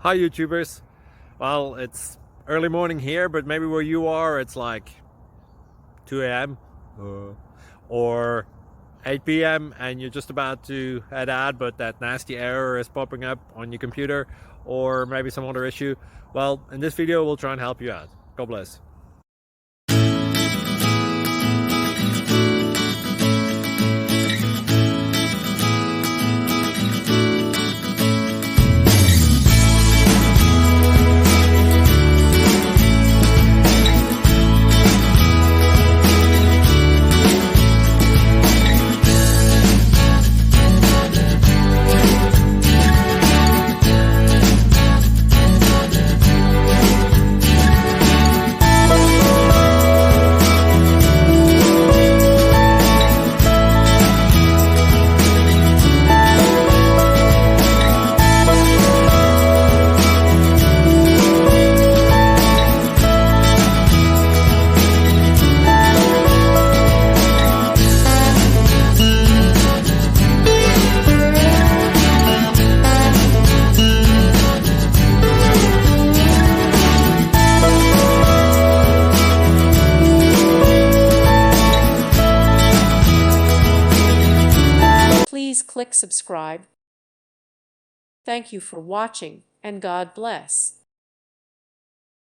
Hi YouTubers. Well, it's early morning here, but maybe where you are it's like 2 a.m. or 8 p.m. and you're just about to head out, but that nasty error is popping up on your computer, or maybe some other issue. Well, in this video we'll try and help you out. God bless. Please click subscribe. Thank you for watching, and God bless.